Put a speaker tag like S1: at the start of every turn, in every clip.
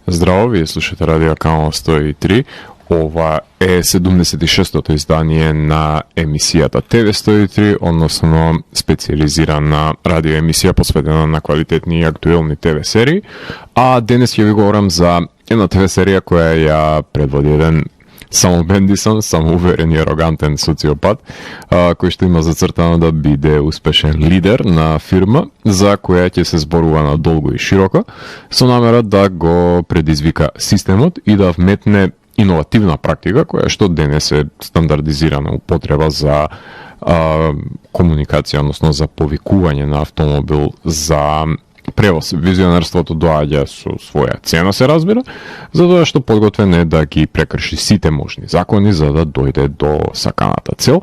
S1: Здраво, вие слушате Радио Канал 103. Ова е 76-тото издание на емисијата TV103, односно специализирана радиоемисија посветена на квалитетни и актуелни ТВ серии. А денес ќе ви говорам за една ТВ серија која ја предводи еден самобендисан, самоуверен и арогантен социопат, кој што има зацртано да биде успешен лидер на фирма за која ќе се зборува на долго и широко, со намера да го предизвика системот и да вметне иновативна практика која што денес е стандардизирана употреба за комуникација, односно за повикување на автомобил за превоз. Визионерството доаѓа со своја цена, се разбира, затоа што подготвен е да ги прекрши сите можни закони за да дојде до саканата цел,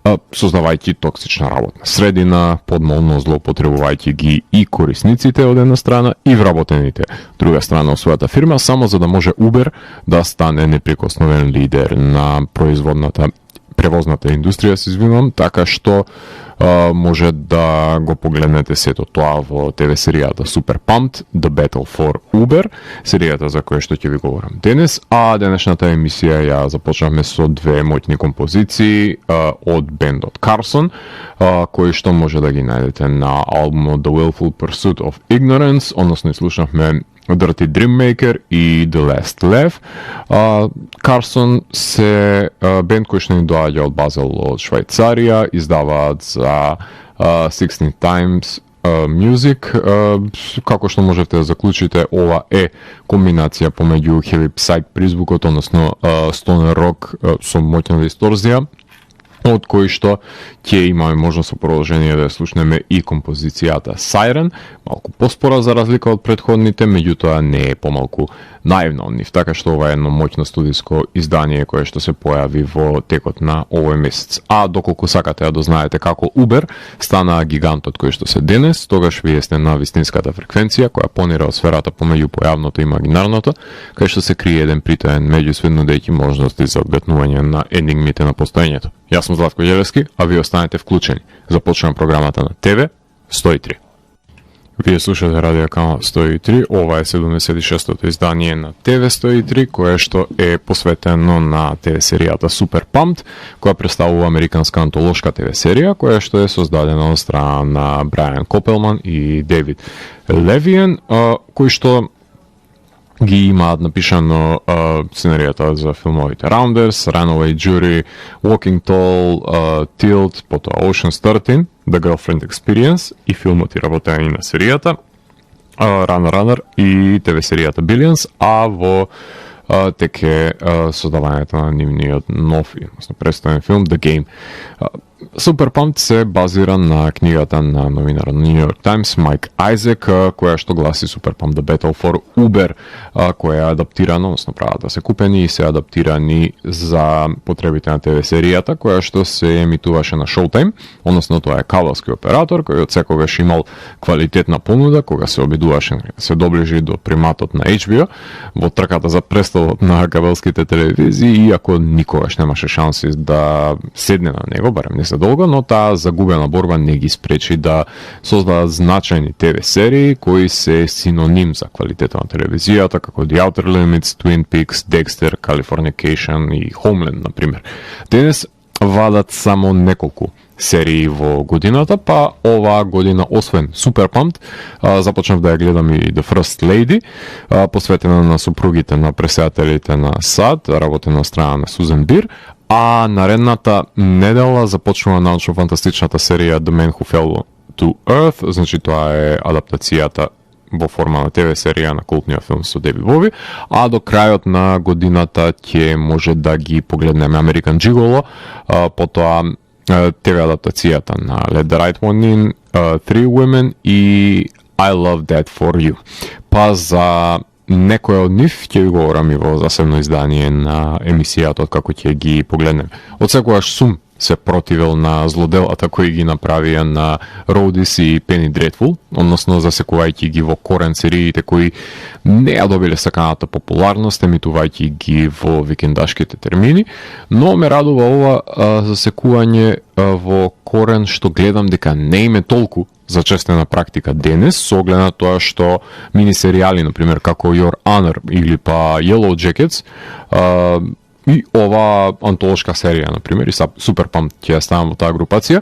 S1: создавајќи токсична работна средина, подмолно злоупотребувајќи ги и корисниците од една страна и вработените од друга страна од својата фирма, само за да може Uber да стане неприкосновен лидер на превозната индустрија, се извинувам, така што може да го погледнете сето тоа во ТВ серијата Super Pumped, The Battle for Uber, серијата за која што ќе ви говорам денес, а денешната емисија ја започнавме со две моќни композиции од бендот Carson, кои што може да ги најдете на албумот The Willful Pursuit of Ignorance, односно слушнавме Dirty Dream Maker и The Last Laugh. Carson се бенд кој што ни доаѓа од Базел од Швајцарија, издаваат за 16 Times Music. Како што можете да заклучите, ова е комбинација помеѓу heavy psych призвукот, односно stoner rock со моќна дисторзија, од кој што ќе имаме можност со продолжение да ја слушнеме и композицијата Siren, малку поспора за разлика од претходните, меѓутоа не е помалку наивна од нив, така што ова е едно моќно студиско издание кое што се појави во текот на овој месец. А доколку сакате да дознаете како Uber стана гигантот кој што се денес, тогаш вие сте на вистинската фреквенција која понира од сферата помеѓу појавното и имагинарното, кај што се крие еден притаен меѓусвет нудејќи можности за одгатнување на енигмите на постоењето. Јас сум Златко Ѓелевски, а вие останете вклучени. Започнувам програмата на ТВ 103. Вие слушате Радио Канал 103, ова е 76-тото издание на ТВ 103, кое што е посветено на ТВ серијата Super Pumped, која представува американска антолошка ТВ серија, која што е создадена од страна на Брайан Копелман и Дейвид Левиен, кои што ги имаат напишано сценаријата за филмовите Rounders, Runaway Jury, Walking Tall, Tilt, потоа Ocean's 13, The Girlfriend Experience и филмот и работени на серијата, Runner и ТВ серијата Billions, а во тек е создавањето на нивниот нов, престоен филм The Game. Super Pumped се базира на книгата на новинар на New York Times Майк Айзек, која што гласи Super Pumped The Battle for Uber, која е адаптирана, односно правата се купени и се адаптирани за потребите на ТВ серијата, која што се емитуваше на Showtime, односно тоа е кабелски оператор кој од секогаш имал квалитетна понуда кога се обидуваше да се доближи до приматот на HBO во трката за престолот на кабелските телевизии, иако никогаш немаше шанси да седне на него, барем не се долго, но таа загубена борба не ги спречи да создадат значајни ТВ серии кои се синоним за квалитетот на телевизијата, како The Outer Limits, Twin Peaks, Dexter, Californication и Homeland, например. Денес вадат само неколку серии во годината, па оваа година, освен Super Pumped, започнав да ја гледам и The First Lady, посветена на супругите на преседателите на САД, работена на страна на Сузан Бир, а наредната недела започнува научно-фантастичната серија The Man Who Fell to Earth, значи тоа е адаптацијата во форма на ТВ серија на култниот филм со Деби Бови, а до крајот на годината ќе може да ги погледнеме American Gigolo, потоа ТВ адаптацијата на Let the Right One In, Three Women и I Love That For You. Па за некој од нив ќе ви говорам и во засебно издание на емисијата како ќе ги погледнем. Од секогаш сум се противел на злоделата кои ги направија на Роудис и Пени Дредфул, односно засекувајќи ги во корен сериите кои не ја добиле саканата популарност, емитувајќи ги во викендашките термини, но ме радува ова засекување во корен што гледам дека не име толку зачестена практика денес, со оглед на тоа што минисеријали, например, како Your Honor или па Yellow Jackets, и ова антолошка серија, например, и Суперпамп ќе ја ставам во таа групација,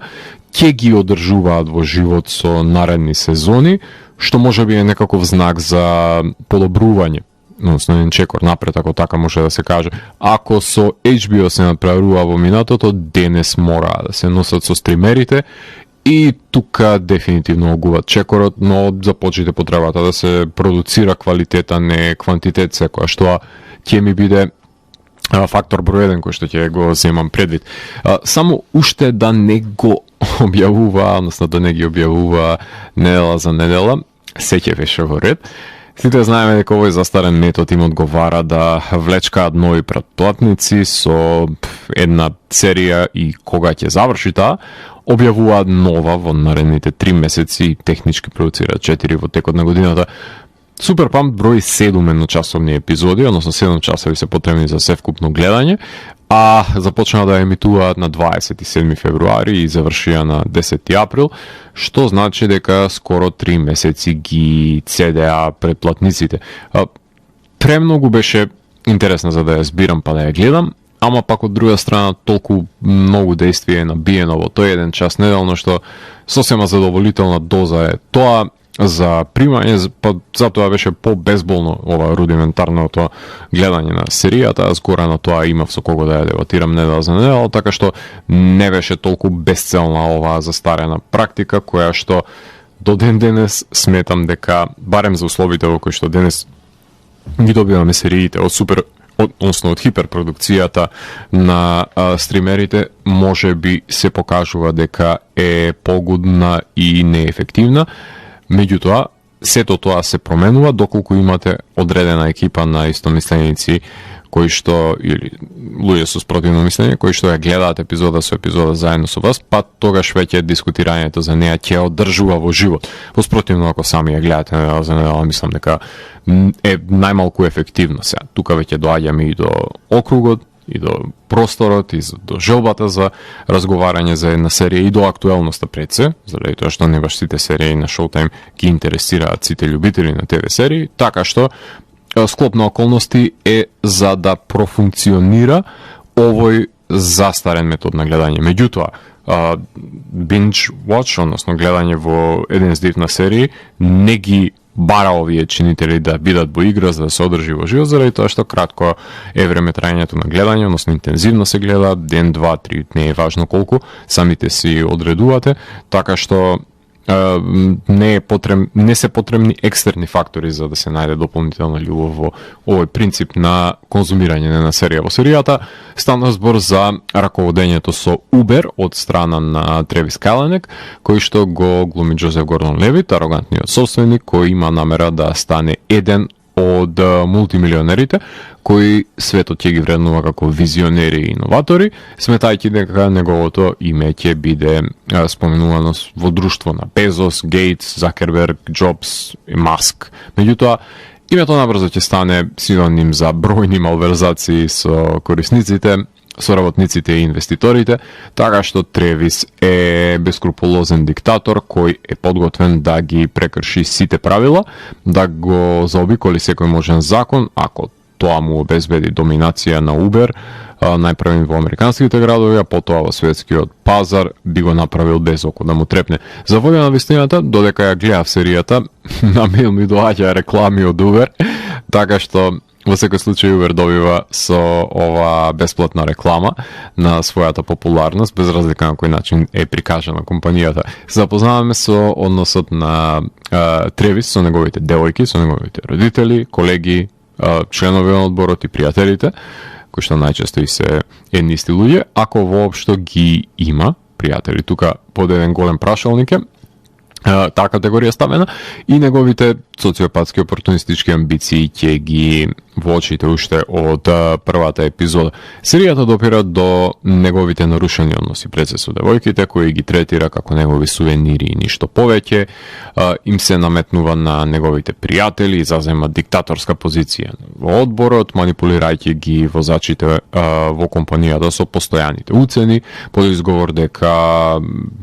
S1: ќе ги одржуваат во живот со наредни сезони, што може би е некаков знак за подобрување, односно еден чекор напред, ако така може да се каже. Ако со HBO се направува во минатото, денес мора да се носат со стримерите, и тука дефинитивно огуват чекорот, но започнете потребата да се продуцира квалитет, а не квантитет секоја, што ќе ми биде фактор број 1 кој што ќе го земам предвид. Само уште да не го објавува, односно да не ги објавува недела за недела, се ќе беше во ред. Сите знаеме дека овој застарен метод им одговара да влечкаат нови претплатници со една серија и кога ќе заврши таа, објавуваат нова во наредните 3 месеци и технички продуцираат 4 во текот на годината. Суперпамп брои 7 едночасовни епизоди, односно 7 часови се потребни за севкупно гледање, а започнаа да емитуваат на 27 февруари и завршија на 10 април, што значи дека скоро 3 месеци ги цедеа претплатниците. Премногу беше интересно за да ја збирам па да ја гледам, ама пак од друга страна толку многу действие е набиено во тој еден час неделно, што сосема задоволителна доза е тоа за примање, па затоа беше по-безболно ова рудиментарното гледање на серијата, а згора на тоа имав со кого да ја дебатирам недела за недела, така што не беше толку безцелна оваа застарена практика, која што до ден денес сметам дека, барем за условите во кои што денес ги добиваме сериите од односно од хиперпродукцијата на стримерите, може би се покажува дека е погудна и неефективна. Меѓутоа, сето тоа се променува доколку имате одредена екипа на истомисленици кои што, или луѓе со спротивно мислење, кои што ја гледаат епизода со епизода заедно со вас, па тогаш веќе дискутирањето за неа ќе одржува во живот. Во спротивно, ако сами ја гледате недела за недела, мислам дека е најмалку ефективно сега. Тука веќе доаѓаме и до округот, и до просторот, и до желбата за разговарање за една серија, и до актуелноста пред се, заради тоа што не баш сите серии на Showtime ги интересираат сите љубители на ТВ серии, така што склоп на околности е за да профункционира овој застарен метод на гледање. Меѓутоа, binge watch, односно гледање во еден здив на серии, не ги бара овие чинители да бидат во игра за да се одржи во живот, заради тоа што кратко е време трајањето на гледање, односно интензивно се гледа, ден, 2, 3, не е важно колку, самите си одредувате, така што не се потребни екстерни фактори за да се најде дополнителна љубов во овој принцип на конзумирање на серија во серијата. Стана збор за раководењето со Uber од страна на Тревис Каленек, кој што го глуми Џозеф Гордон-Левит, арогантниот собственик кој има намера да стане еден од мултимилионерите кои светот ќе ги вреднува како визионери и иноватори, сметајќи дека неговото име ќе биде споменувано во друштво на Безос, Гейтс, Закерберг, Джобс и Маск. Меѓутоа, името набрзо ќе стане синоним за бројни малверзации со корисниците, со работниците и инвеститорите, така што Тревис е бескрупулозен диктатор кој е подготвен да ги прекрши сите правила, да го заобиколи секој можен закон, ако тоа му обезбеди доминација на Uber, најпрвен во американските градови, а потоа во светскиот пазар би го направил без око да му трепне. За волја на вистината, додека ја гледав серијата, на мејл ми доаѓа реклами од Uber, така што во секој случај Uber добива со ова бесплатна реклама на својата популарност, без разлика на кој начин е прикажана компанијата. Запознаваме со односот на Тревис, со неговите девојки, со неговите родители, колеги, членови на одборот и пријателите, кои што најчесто и се едни исти луѓе, ако воопшто ги има пријатели. Тука под еден голем прашалник е таа категорија ставена и неговите социопатски опортунистички амбиции ќе ги во очите уште од првата епизода. Серијата допира до неговите нарушени односи пред се со девојките, кои ги третира како негови сувенири и ништо повеќе. Им се наметнува на неговите пријатели и зазема диктаторска позиција во одборот, манипулирајќи ги возачите во компанијата со постојаните уцени, под изговор дека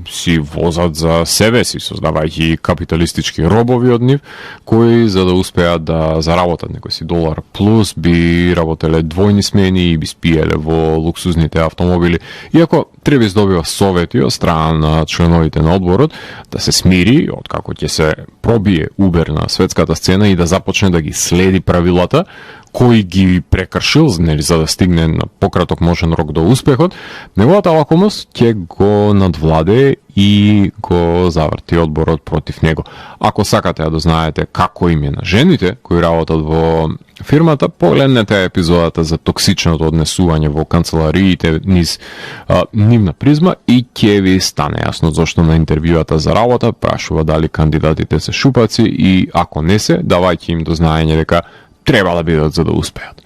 S1: си возат за себе си, создавајќи капиталистички робови од нив, кои за да успеат да заработат некој си долар плюс би работеле двојни смени и би спиеле во луксузните автомобили. Иако Тревис добива совети од страна на членовите на одборот да се смири од како ќе се пробие Убер на светската сцена и да започне да ги следи правилата кој ги прекршил, нели, за да стигне на пократок можен рок до успехот, неговата лакомост ќе го надвладе и го заврти одборот против него. Ако сакате да знаете како им е на жените кои работат во фирмата, погледнете епизодата за токсичното однесување во канцелариите низ нивна призма и ќе ви стане јасно зашто на интервјуата за работа прашува дали кандидатите се шупаци и ако не се, давајќи им до знаење дека треба да бидат за да успеат.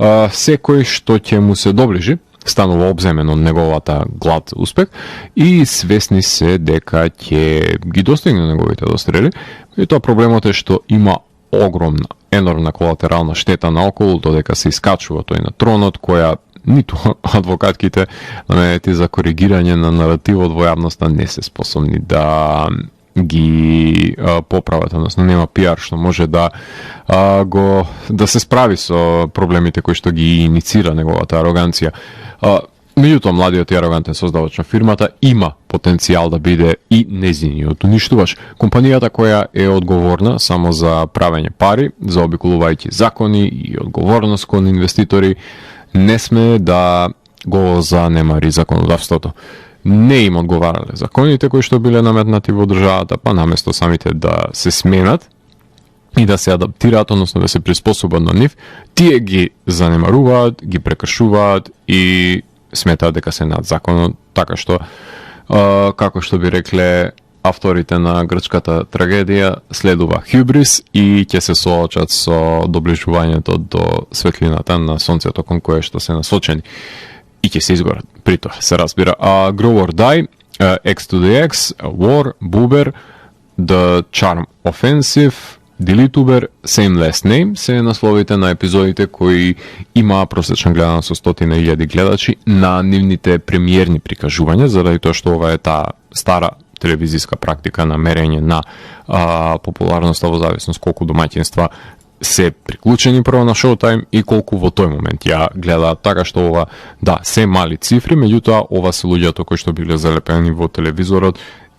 S1: Секој што ќе му се доближи станува обземен од неговата глад за успех и свесни се дека ќе ги достигне неговите дострели. И тоа проблемот е што има огромна, енормна колатерална штета наоколу, додека се искачува тој на тронот, која ниту адвокатките наменети за коригирање на наративот во јавноста не се способни да ги поправат, односно нема пиар што може да се справи со проблемите кои што ги иницира неговата ароганција. Меѓутоа, младиот и арогантен создавач на фирмата има потенцијал да биде и нејзиниот уништувач. Компанијата која е одговорна само за правење пари, заобиколувајќи закони и одговорност кон инвеститори, не сме да го занемари законодавството. Не им одговарале законите кои што биле наметнати во државата, па наместо самите да се сменат и да се адаптираат, односно да се приспособат на нив, тие ги занемаруваат, ги прекршуваат и сметаат дека се над законот, така што, како што би рекле авторите на грчката трагедија, следува хюбрис и ќе се соочат со доближувањето до светлината на сонцето кон кое што се насочени. И ќе се изгорат, при тоа се разбира. Grow or Die, X to the X, War, Buber, The Charm Offensive, Delete Uber, Same Last Name се насловите на епизодите кои има просечна гледана со 100.000 гледачи на нивните премиерни прикажувања, заради тоа што ова е таа стара телевизиска практика на мерење на популарноста во зависност колку домаќинства се приклучени прво на Showtime и колку во тој момент ја гледаат, така што ова, да, се мали цифри, меѓутоа ова се луѓето кои што биле залепени во телевизорот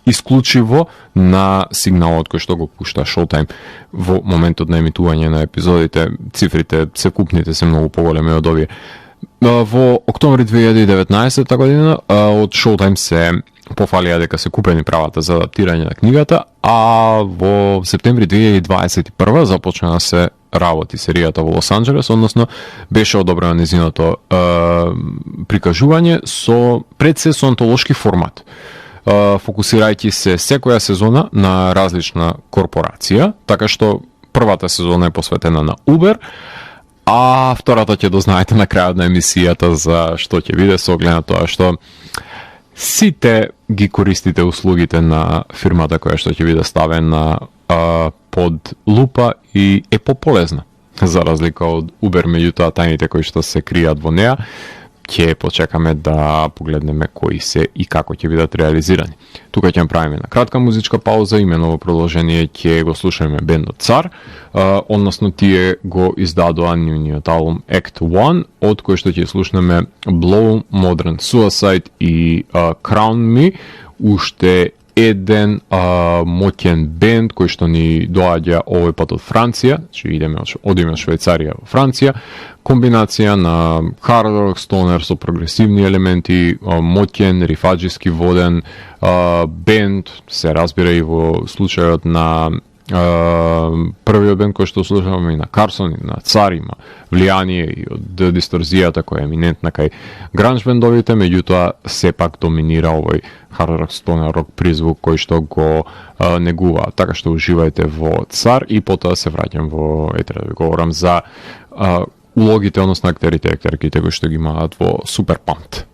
S1: исклучиво на сигналот кој што го пушта Showtime во моментот на емитување на епизодите. Цифрите секупните се многу поголеми од овие. Во октомври 2019 година од Showtime се пофалија дека се купени правата за адаптирање на книгата, а во септември 2021 започна да се работи серијата во Лос Анџелес, односно беше одобрено незиното прикажување пред се со антолошки формат, фокусирајќи се секоја сезона на различна корпорација, така што првата сезона е посветена на Uber, а втората ќе дознаете на крајот на емисијата за што ќе биде, со оглед на тоа што сите ги користите услугите на фирмата која што ќе биде ставена под лупа и е пополезна, за разлика од Uber, меѓутоа тајните кои што се кријат во неа ќе почекаме да погледнеме кои се и како ќе бидат реализирани. Тука ќе направиме на кратка музичка пауза, имено во продолжение ќе го слушаме бендот Цар, односно тие го издадоа нивниот албум Act 1, од кој што ќе слушнеме Blow, Modern Suicide и Crown Me, уште еден моќен бенд кој што ни доаѓа овој пат од Франција, одиме од Швајцарија во Франција, комбинација на hard rock, stoner со прогресивни елементи, моќен, рифаџиски воден бенд, се разбира и во случајот на првиот бенд кој што слушаваме и на Карсон, и на Цар, има влијание и од дисторзијата која е еминентна кај гранж бендовите, меѓутоа сепак доминира овој hard rock, stoner rock призвук кој што го негува. Така што уживајте во Цар и потоа се враќам во да ви говорам за улогите, односно актерите и актерките кои што ги имаат во Суперпамт.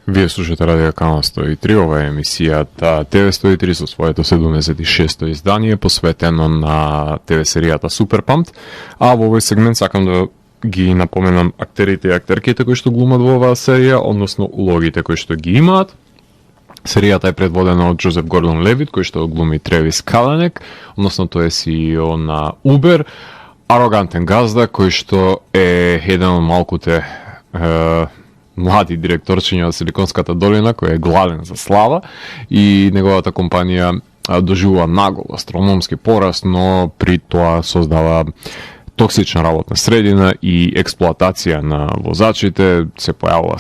S1: Вие слушате Радио Канал 103, ова е емисијата ТВ103 со своето 76-то издание, посветено на ТВ-серијата Суперпамт, а во овој сегмент сакам да ги напоменам актерите и актерките кои што глумат во оваа серија, односно улогите кои што ги имаат. Серијата е предводена од Джозеф Гордон-Левит, кој што глуми Тревис Каленек, односно тој е CEO на Uber, арогантен газда кој што е еден од малкуте млади директорчиња од Силиконската долина, кој е гладен за слава и неговата компанија доживува нагол астрономски пораст, но при тоа создава токсична работна средина и експлоатација на возачите, се појавува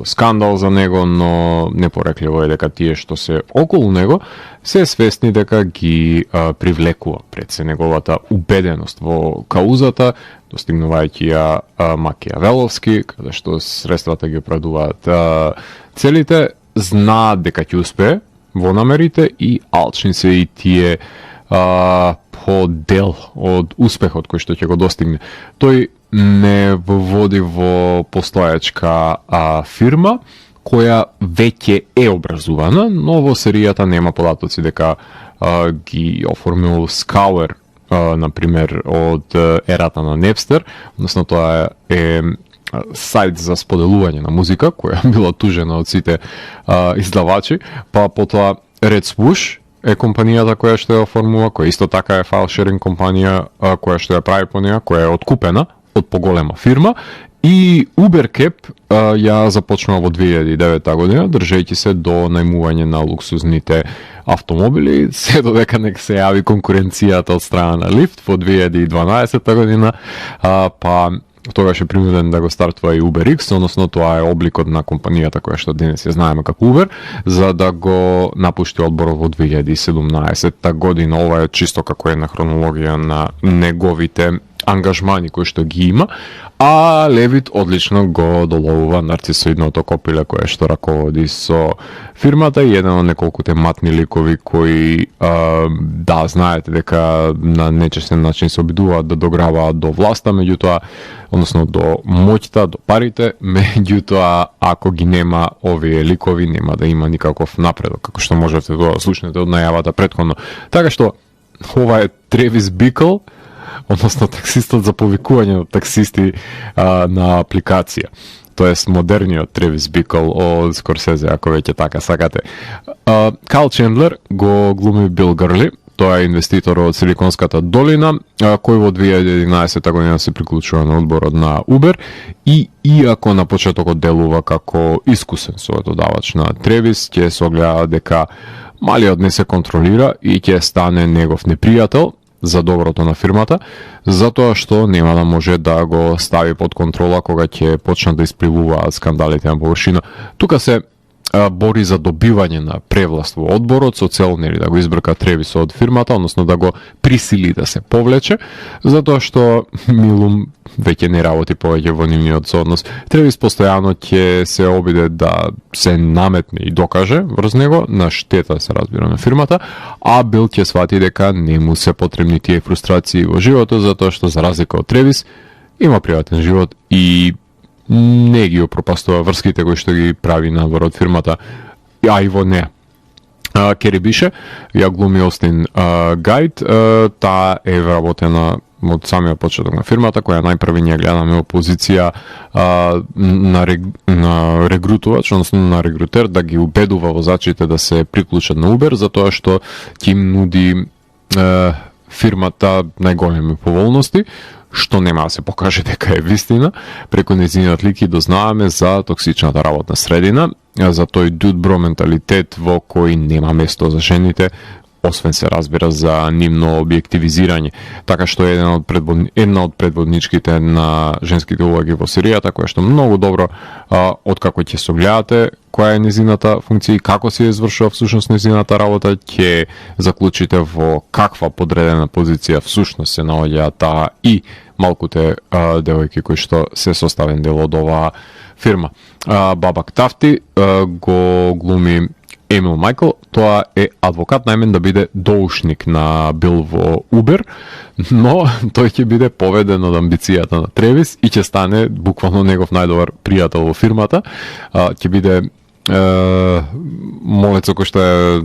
S1: скандал за него, но непорекливо е дека тие што се околу него се свесни дека ги привлекува пред се неговата убеденост во каузата, достигнувајќи ја Макијавеловски, каде што средствата ги оправдуваат целите, знаат дека ќе успее во намерите и алчни се и тие по дел од успехот кој што ќе го достигне. Тој не води во постојачка фирма која веќе е образувана, но во серијата нема податоци дека ги оформил Скауер, например, од ерата на Непстер, односно тоа е сайт за споделување на музика, која била тужена од сите издавачи, па потоа Red Swoosh е компанијата која што ја оформува, која исто така е файл шеринг компанија која што ја прави по неја, која е откупена од поголема фирма, и UberCap ја започнува во 2009 година, држејќи се до најмување на луксузните автомобили, се додека нека се јави конкуренцијата од страна на Lyft во 2012 година, па тогаш е принуден да го стартува и UberX, односно тоа е обликот на компанијата која што денес ја знаеме како Uber, за да го напушти одборот во 2017 година. Ова е чисто како една хронологија на неговите ангажмани кои што ги има, а Левит одлично го доловува нарцисоидното копиле кое што раководи со фирмата и еден од неколкуте матни ликови кои да, знаете дека на нечестен начин се обидуваат да дограваат до власта, меѓутоа, односно до моќта, до парите, меѓутоа ако ги нема овие ликови нема да има никаков напредок, како што можете да слушнете од најавата претходно. Така што ова е Тревис Бикл, односно таксистот за повикување од таксисти на апликација. Тоест модерниот Тревис Бикл од Скорсезе, ако веќе така сакате. Кайл Чендлер го глуми Бил Грли, тоа е инвеститор од Силиконската долина, кој во 2011 година се приклучува на одборот на Uber и иако на почетокот делува како искусен советодавач на Тревис, ќе се огледа дека малиот не се контролира и ќе стане негов непријател за доброто на фирмата, затоа што нема да може да го стави под контрола кога ќе почнат да испливуваат скандалите на површина. Тука се бори за добивање на превласт во одборот со цел нели да го избрка Тревис од фирмата, односно да го присили да се повлече, затоа што Милум веќе не работи повеќе во нивниот сооднос. Тревис постојано ќе се обиде да се наметне и докаже врз него, на штета се разбира на фирмата, а Бил ќе свати дека не му се потребни тие фрустрации во животот, затоа што за разлика од Тревис има приватен живот и не ги опропастува врските кои што ги прави надвор од фирмата, а и во неа. Кери Бише, ја глуми Остин Гајд, таа е вработена од самиот почеток на фирмата, која најпрви ние гледаме во позиција на регрутувач, односно на регрутер, да ги убедува возачите да се приклучат на Uber, затоа што ќе им нуди фирмата најголеми поволности, што нема да се покаже дека е вистина. Преку нејзиниот лик и дознаваме за токсичната работна средина, за тој дудбро менталитет во кој нема место за жените, освен се разбира за нивно објективизирање. Така што е една од предводничките на женските улоги во серијата, која што многу добро, откако ќе се гледате која е незината функција и како се извршува всушност незината работа, ќе заклучите во каква подредена позиција всушност се наоѓа таа и малкуте девојки кои што се составен дел од оваа фирма. Бабак Тафти го глуми Емил Майкл, тоа е адвокат најмен да биде доушник на Бил во Uber, но тој ќе биде поведен од амбицијата на Тревис и ќе стане буквално негов најдобар пријател во фирмата. Ќе биде молецо кој што е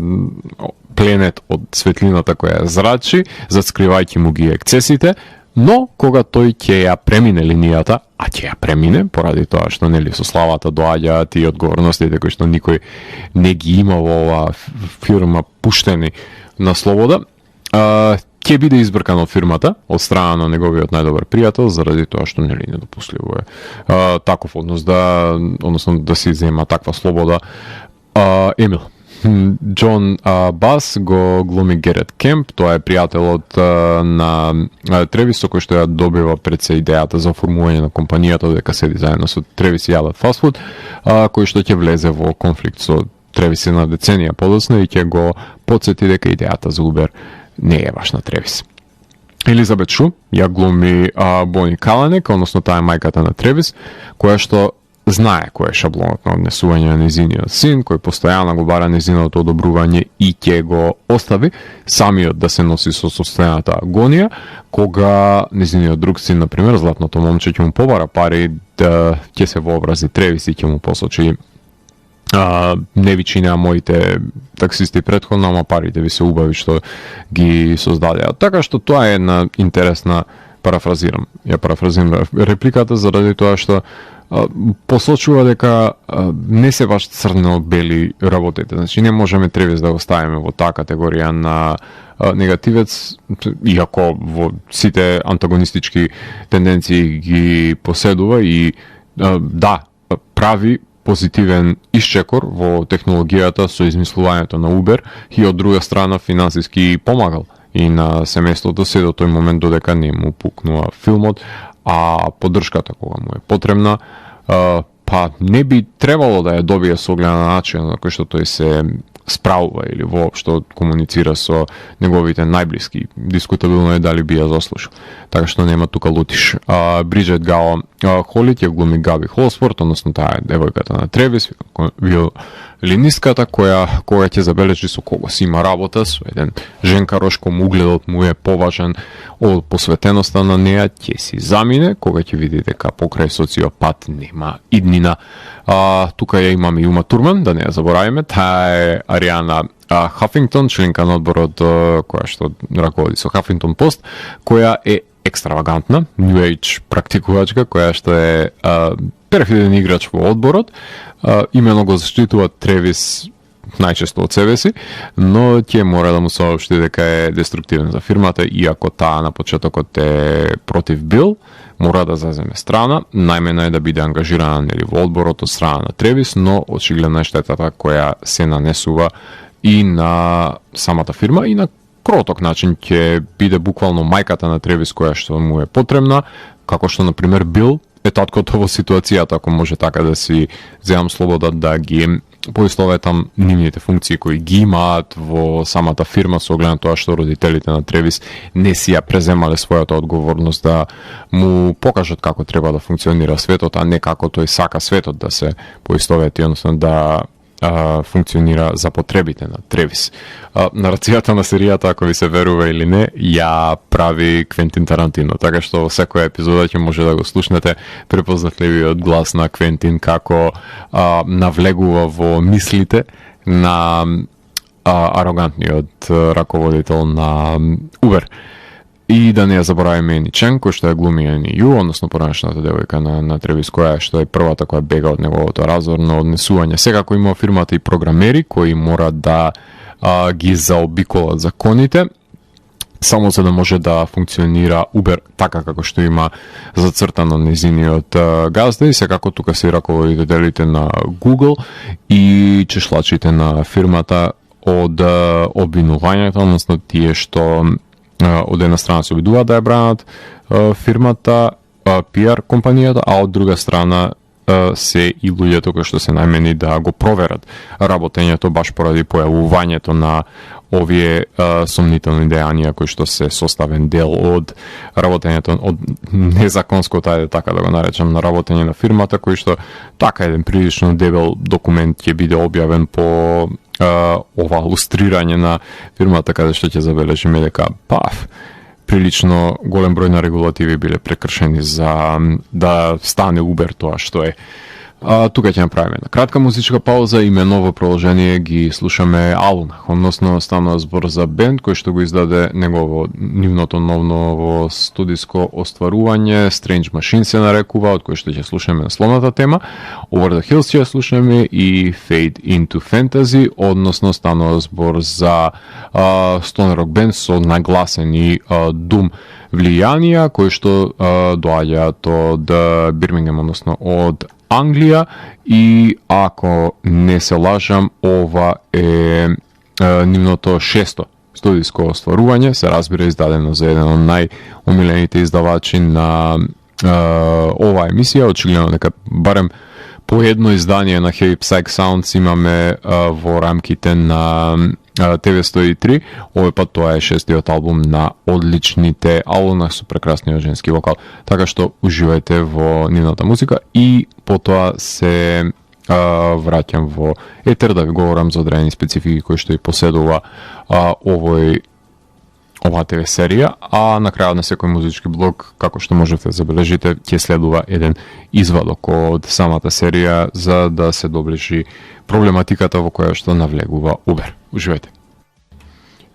S1: пленет од светлината која ја зрачи, заскривајќи му ги ексцесите, но кога тој ќе ја премине линијата, а ќе ја премине, поради тоа што нели со славата доаѓаат и одговорностите кои што никој не ги има во оваа фирма пуштени на слобода, ќе биде избркан од фирмата од страна на неговиот најдобар пријател заради тоа што нели недопустливо е таков однос односно да си зема таква слобода. Емил Џон Бас го глуми Герет Кемп, тоа е пријателот на Тревис, со кој што ја добива пред се идејата за формување на компанијата, дека седи заедно со Тревис и јадат фастфуд, кој што ќе влезе во конфликт со Тревис една деценија подоцна и ќе го потсети дека идејата за Uber не е баш на Тревис. Елизабет Шу ја глуми Бони Каланек, односно таа е мајката на Тревис, која што знае кој е шаблонот на однесување на незиниот син, кој постојано го бара незиното одобрување и ќе го остави самиот да се носи со состојаната агонија, кога незиниот друг син, например, златното момче ќе му побара пари, да ќе се вообрази Тревис и ќе му посочи не ви чинеа моите таксисти претходно, ама парите ви се убави што ги создадеа. Така што тоа е една интересна, парафразирам репликата заради тоа што посочува дека не се баш црно-бели работите. Значи не можеме Тревис да го ставиме во таа категорија на негативец, иако во сите антагонистички тенденции ги поседува и да, прави позитивен исчекор во технологијата со измислувањето на Uber и од друга страна финансиски помагал и на семејството се до тој момент додека не му пукнува филмот, а поддршката кога му е потребна, па не би требало да ја добие со оглед на начин на кој што тој се справува или воопшто комуницира со неговите најблиски. Дискутабилно е дали би ја заслушал. Така што нема тука лутиш. Бриджет Гао Холит ја глуми Габи Холспорт, односно таа е девојката на Тревис, виолинистката која ќе забележи со кого си има работа, со еден женкарош кому угледот му е поважен од посветеноста на неа, ќе си замине кога ќе види дека покрај социопат нема иднина. Тука ја имаме и Ума Турман, да не ја забораваме, таа е Ариана Хафингтон, членка на одборот која што раководи со Хафингтон Пост, која е екстравагантна, New Age практикувачка, која што е перфиден играч во одборот, имено го заштитува Тревис најчесто од себе си, но ќе мора да му соопшти дека е деструктивен за фирмата, иако таа на почетокот е против Бил, мора да заземе страна, најмена е да биде ангажирана нели во одборот од страна на Тревис, но очигледна е штетата која се нанесува и на самата фирма и на кроток начин ќе биде буквално мајката на Тревис која што му е потребна, како што на пример Бил е таткото во ситуацијата, ако може така да си земам слобода да ги поистоветам нивните функции кои ги имаат во самата фирма со оглед на тоа што родителите на Тревис не си ја преземале својата одговорност да му покажат како треба да функционира светот, а не како тој сака светот да се поистовети, односно да функционира за потребите на Тревис. Нарацијата на серијата, ако ви се верува или не, ја прави Квентин Тарантино, така што во секоја епизода ќе може да го слушнете препознатливиот глас на Квентин како навлегува во мислите на арогантниот раководител на Uber. И да не ја забораваме Ени Чен, кој што ја глуми Ени Ю, односно поранешната девојка на Тревис, која што е првата која бега од неговото разорно однесување. Секако има фирмата и програмери кои мора да ги заобиколат законите, само за да може да функционира Uber така како што има зацртано незиниот газда, и секако тука се раководителите на Google и чешлачите на фирмата од обвинувањето, односно тие што од една страна се обидуваат да ја бранат фирмата, PR компанијата, а од друга страна се и луѓето кои што се најмени да го проверат работењето баш поради појавувањето на овие сомнителни дејанија кои што се составен дел од работењето, од незаконското, ајде така да го наречам, на работење на фирмата, кој што така еден прилично дебел документ ќе биде објавен по ова лустрирање на фирмата каде што ќе забележиме дека прилично голем број на регулативи биле прекршени за да стане Uber тоа што е. Тука ќе направиме една кратка музичка пауза, имено во продолжение ги слушаме Алунах, односно станува збор за бенд кој што го издаде нивното ново студиско остварување, Strange Machine се нарекува, од кој што ќе слушаме насловната тема, Over the Hills ќе слушаме и Fade into Fantasy, односно станува збор за stoner rock бенд со нагласени doom влијанија, кои што доаѓаат од Бирмингем, односно од Англија, и ако не се лажам, ова е нивното 6-то студиско остварување, се разбира издадено за еден од најомилените издавачи на оваа емисија. Очигледно дека барем по едно издание на Heavy Psych Sounds имаме во рамките на TV103, овој пат тоа е 6-тиот албум на одличните Алунах со прекрасниот женски вокал. Така што уживајте во нивната музика и потоа се враќам во етер да ви говорам за одредени специфики кои што и поседува оваа ТВ серија, а на крајот на секој музички блок, како што можете да забележите, ќе следува еден извадок од самата серија за да се доближи проблематиката во која што навлегува Uber. Уживајте.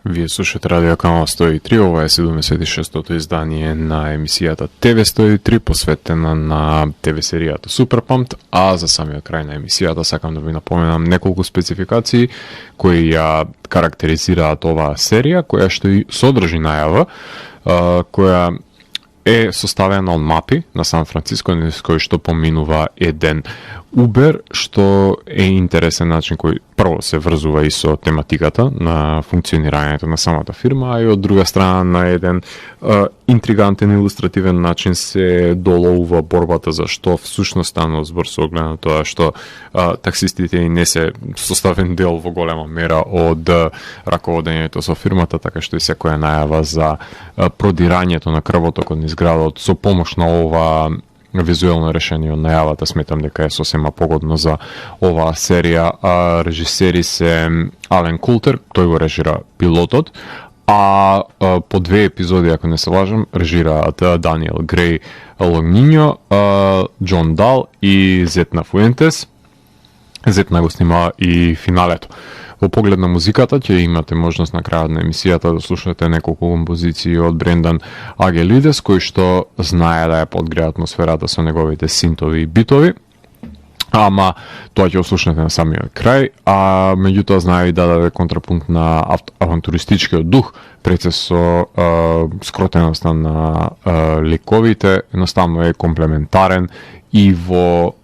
S1: Вие слушате Радио Канал 103, ова е 76-тото издание на емисијата TV103, посветена на ТВ серијата Super Pumped, а за самиот крај на емисијата сакам да ви напоменам неколку спецификации кои ја карактеризираат оваа серија, која што и содржи најава, која е составена од мапи на Сан Франциско, низ кој што поминува еден Uber, што е интересен начин кој прво се врзува и со тематиката на функционирањето на самата фирма, а и од друга страна на еден интригантен илустративен начин се долоува борбата за што всушност станува збор со оглед на тоа што таксистите и не се составен дел во голема мера од раководењето со фирмата, така што и секоја најава за продирањето на крвотокот низ градот со помош на ова визуелно решение од најавата, сметам дека е сосема погодно за оваа серија. Режисери се Ален Култер, тој го режира пилотот, а по 2 епизоди, ако не се лажам, режираат Даниел Греј Логниньо, Џон Дал и Зетна Фуентес. Зетна го снима и финалето. Во поглед на музиката ќе имате можност на крајот на емисијата да слушате неколку композиции од Брендан Агелидес, кој што знае да ја подгреа атмосферата со неговите синтови и битови. Ама тоа ќе ослушнете на самиот крај, а меѓутоа знае и да даде контрапункт на авантуристичкиот дух, прецес со скротеноста на ликовите, едноставно е комплементарен и во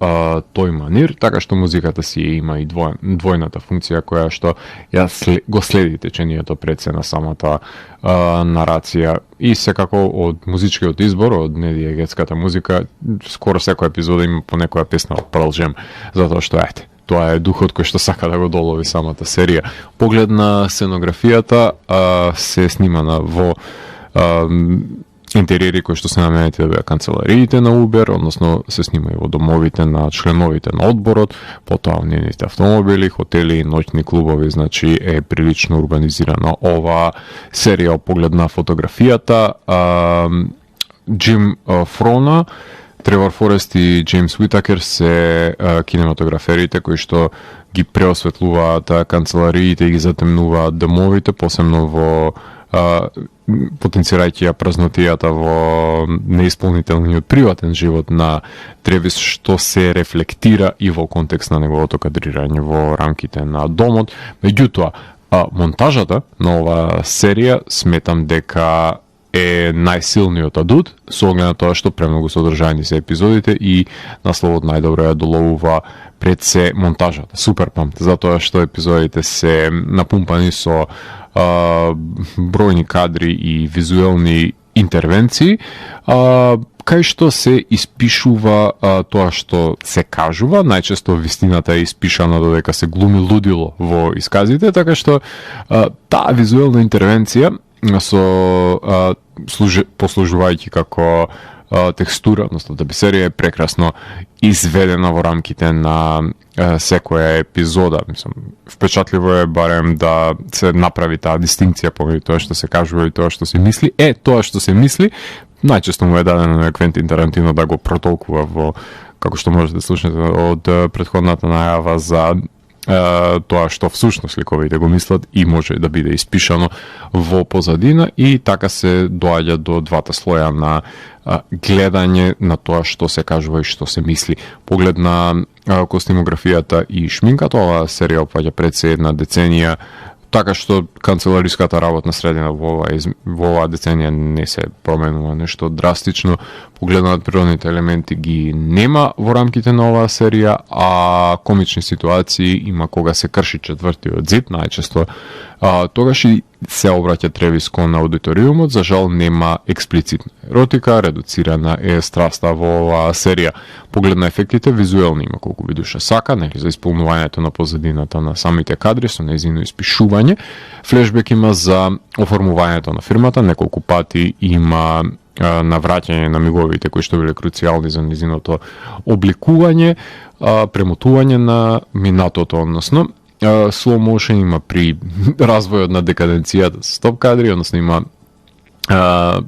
S1: тој манир, така што музиката си има и двојната функција која што ја го следи течението пред се на самата нарација. И секако од музичкиот избор, од недиегетската музика, скоро секоја епизода има по некоја песна од Pearl Jam, затоа што тоа е духот кој што сака да го долови самата серија. Поглед на сценографијата се снимана во интериери кои што се наменети да беа канцелариите на Uber, односно се снима и во домовите на членовите на одборот, потоа нивните автомобили, хотели и ноќни клубови, значи е прилично урбанизирана оваа серија. Поглед на фотографијата, Джим Фрона, Тревор Форест и Джеймс Уитакер се кинематограферите кои што ги преосветлуваат канцелариите и ги затемнуваат домовите, посебно во потенцирајќи ја празнотијата во неисполнителниот приватен живот на Тревис, што се рефлектира и во контекст на неговото кадрирање во рамките на домот. Меѓутоа, монтажата на оваа серија сметам дека е најсилниот адут, со оглед на тоа што премногу содржајни се епизодите и насловот најдобро ја доловува пред се монтажата. Супер памт, затоа што епизодите се напумпани со бројни кадри и визуелни интервенции, кај што се испишува тоа што се кажува, најчесто вистината е испишана додека се глуми лудило во исказите, така што таа визуелна интервенција со послужувајќи како текстура, односно да би серија е прекрасно изведена во рамките на секоја епизода. Мислам, впечатливо е барем да се направи таа дистинкција помеѓу тоа што се кажува и тоа што се мисли. Тоа што се мисли, најчесто му е дадено на Квентин Тарантино да го протолкува во, како што можете да слушнете од претходната најава за тоа што всушност ликовите го мислат и може да биде испишано во позадина, и така се доаѓа до двата слоја на гледање на тоа што се кажува и што се мисли. Поглед на костимографијата и шминката, оваа серија опфаќа пред се една деценија, така што канцелариската работна средина во оваа деценија не се променува нешто драстично. Погледнат природните елементи ги нема во рамките на оваа серија, а комични ситуации има кога се крши четвртиот зид, најчесто тогаш и се обраќа Тревис кон аудиториумот. За жал нема експлицитна еротика, редуцирана е страста во оваа серија. Поглед на ефектите, визуелни има колку би душа сака, нели, за исполнувањето на позадината на самите кадри со нејзино испишување. Флешбек има за оформувањето на фирмата, неколку пати има навраќање на миговите кои што биле круцијални за нејзиното обликување, премотување на минатото, односно slow motion има при развојот на декаденцијата со стоп кадри, односно има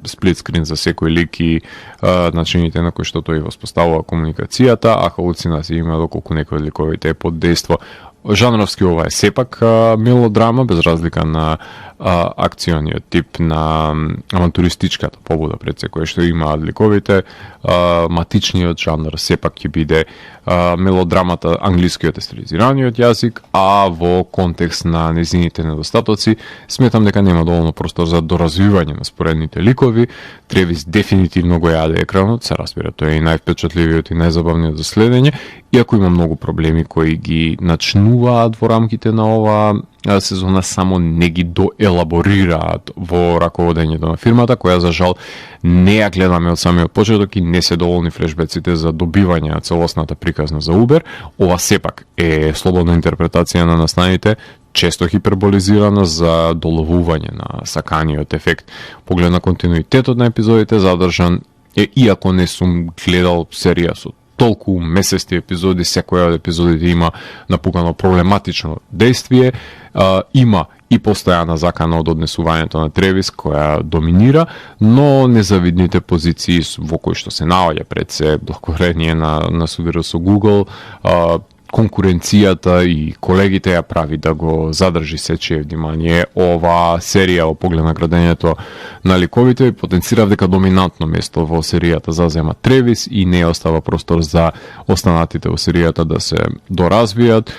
S1: сплит скрин за секој лик и начините на кои што тој воспоставува комуникацијата, а халуцинации има доколку некој од ликовите е под дејство. Жанровски ова е сепак мелодрама, без разлика на акциониот тип, на авантуристичката побуда пред се кој што има ликовите. Матичниот жанр сепак ќе биде мелодрамата, англискиот е стилизираниот јазик, а во контекст на незините недостатоци сметам дека нема доволно простор за доразвивање на споредните ликови. Тревис дефинитивно го јаде екранот, се разбира, тој е и највпечатливиот и најзабавниот за следење, иако има многу проблеми кои ги начнуваат во рамките на оваа сезона, само не ги доелаборираат во раководењето на фирмата, која за жал не ја гледаме од самиот почеток и не се доволни флешбеците за добивање на целосната приказна за Убер. Ова сепак е слободна интерпретација на настаните, често хиперболизирана за доловување на саканиот ефект. Поглед на континуитетот на епизодите задржан е, иако не сум гледал серија со толку месести епизоди, секоја од епизодите има напукано проблематично дејствие, има и постојана закана од однесувањето на Тревис која доминира, но незавидните позиции во кои што се наоѓа пред се благодарение на судирот со Google, конкуренцијата и колегите ја прави да го задржи сечие внимание ова серија во поглед на градењето на ликовите и потенцира дека доминантно место во серијата зазема Тревис и не остава простор за останатите во серијата да се доразвијат.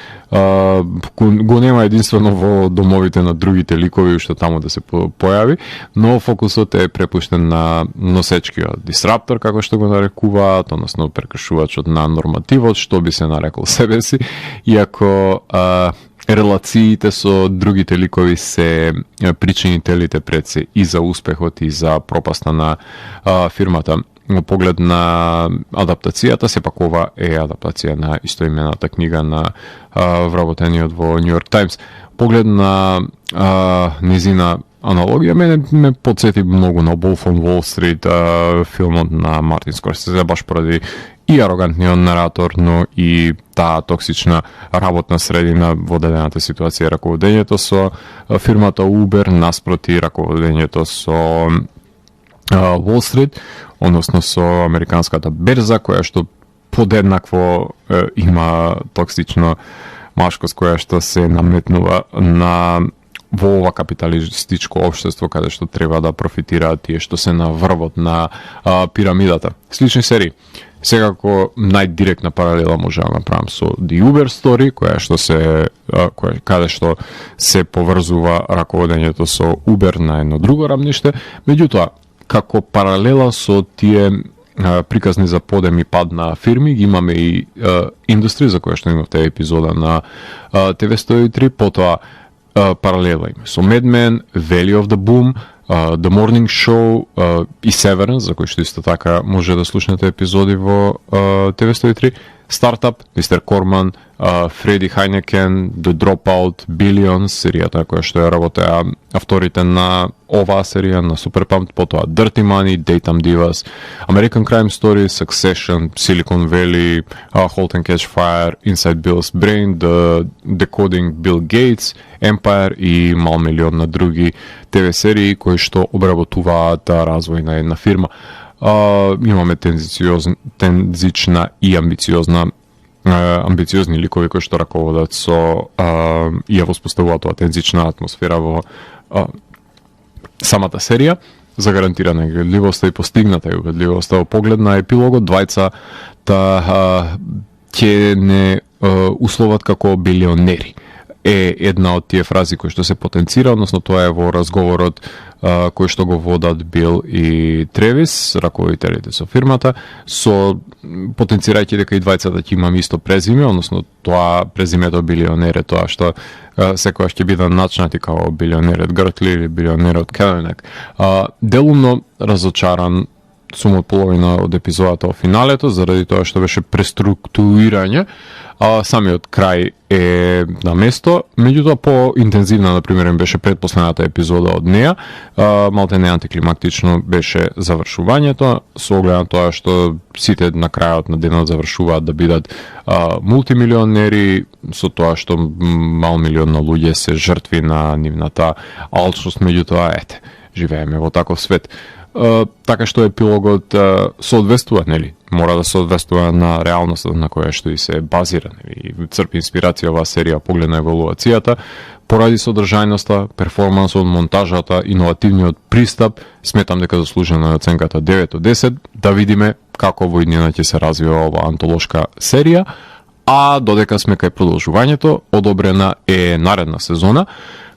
S1: Го нема единствено во домовите на другите ликови уште таму да се појави, но фокусот е препуштен на носечкиот дисраптор, како што го нарекуваат, односно прекршувачот на нормативот, што би се нарекол себе си, иако релациите со другите ликови се причинителите пред се и за успехот и за пропаста на фирмата. Поглед на адаптацијата, сепак ова е адаптација на истоимената книга на вработениот во Нью Йорк Таймс. Поглед на низина аналогија ме подсети многу на Wolf on Wall Street, филмот на Мартин Скорсезе, баш поради и арогантниот наратор, но и таа токсична работна средина во дадената ситуација, раководењето со фирмата Uber наспроти раководењето со Wall Street, односно со американската берза, која што подеднакво има токсично машкост која што се наметнува на во ова капиталистичко општество каде што треба да профитираат тие што се на врвот на пирамидата. Слични серии. Секако најдиректна паралела може да направам со The Uber Story, каде што се поврзува раководењето со Uber на едно друго рамниште. Меѓутоа, како паралела со тие приказни за подем и пад на фирми, ги имаме и индустрија за која што имавте епизода на TV103, потоа паралела има со Mad Men, Valley of the Boom, The Morning Show и Severance, за кој што исто така може да слушнете епизоди во TV103. Startup, Mr. Corman, Freddie Heineken, The Dropout, Billions, серијата која што ја работеа авторите на оваа серија на Superpumped, потоа Dirty Money, Datum Divas, American Crime Story, Succession, Silicon Valley, Halt and Catch Fire, Inside Bill's Brain, The Decoding Bill Gates, Empire и мал милион на други ТВ серии кои што обработуваат развој на една фирма. Имаме тензична и амбициозни ликови кои што раководат со и ја воспоставуваат тоа тензична атмосфера во самата серија, за гарантирана гледливоста и постигната и гледливоста во поглед на епилогот. Двајцата ќе не условат како билионери е една од тие фрази кои што се потенцира, односно тоа е во разговорот кој што го водат Бил и Тревис, раководителите со фирмата, со потенцирајќи дека и двајцата ќе имам исто презиме, односно тоа презимето билионер е тоа што секогаш ќе бидат начнати како билионерот Гртли или билионерот Келенек. Делумно разочаран сум од половина од епизодата во финалето, заради тоа што беше преструктурирање, самиот крај е на место, меѓутоа по-интензивна, например, беше предпоследната епизода од неа, малте не антиклимактично беше завршувањето, со оглед на тоа што сите на крајот на денот завршуваат да бидат мултимилионери, со тоа што мал милион на луѓе се жртви на нивната алчност, меѓутоа, живееме во таков свет. Така што епилогот соодветствува, нели? Мора да соодветствува на реалноста на која што и се базира, нели? Црпи инспирација оваа серија поглед на еволуацијата, поради содржајноста, перформансот, монтажата, иновативниот пристап, сметам дека заслужена е оценката 9 од 10, да видиме како во иднина ќе се развива оваа антолошка серија, а додека сме кај продолжувањето, одобрена е наредна сезона,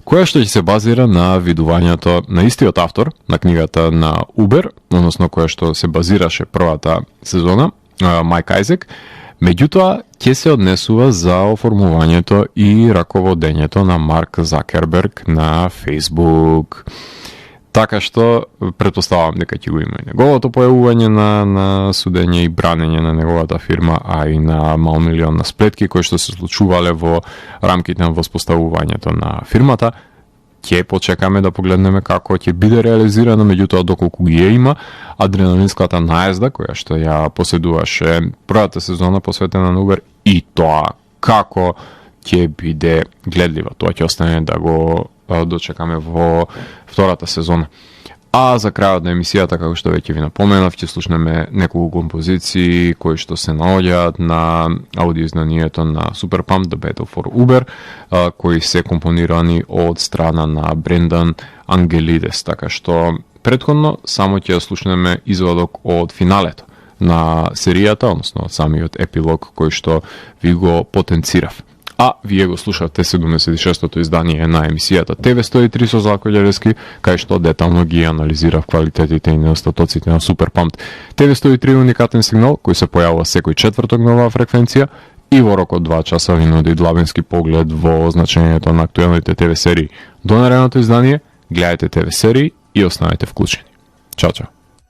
S1: која што ќе се базира на видувањето на истиот автор на книгата на Убер, односно која што се базираше првата сезона, Майк Айзек, меѓутоа ќе се однесува за оформувањето и раководењето на Марк Закерберг на Facebook. Така што претпоставувам дека ќе го има и неговото појавување на судење и бранење на неговата фирма, а и на мал милион на сплетки кои што се случувале во рамките на воспоставувањето на фирмата. Ќе почекаме да погледнеме како ќе биде реализирано, меѓутоа доколку ги има адреналинската наезда која што ја поседуваше првата сезона посветена на Убер и тоа како ќе биде гледлива. Тоа ќе остане да го дочекаме во втората сезона. А за крајот на емисијата, како што веќе ви напоменав, ќе слушнеме неколку композиции кои што се наоѓаат на аудиоизданието на Superpumped, The Battle for Uber, кои се компонирани од страна на Брендан Ангелидес. Така што претходно само ќе слушнеме извадок од финалето на серијата, односно самиот епилог кој што ви го потенцирав. А вие го слушате 76-тото издание на емисијата TV103 со Златко Ѓелевски, кај што детално ги анализирав квалитетите и недостатоците на Superpumped. TV103 е уникатен сигнал кој се појавува секој четврток на оваа фреквенција и во рок од 2 часа ви нуди длабенски поглед во значењето на актуелните ТВ серии. До наредното издание, гледајте ТВ серии и останете вклучени. Чао, чао.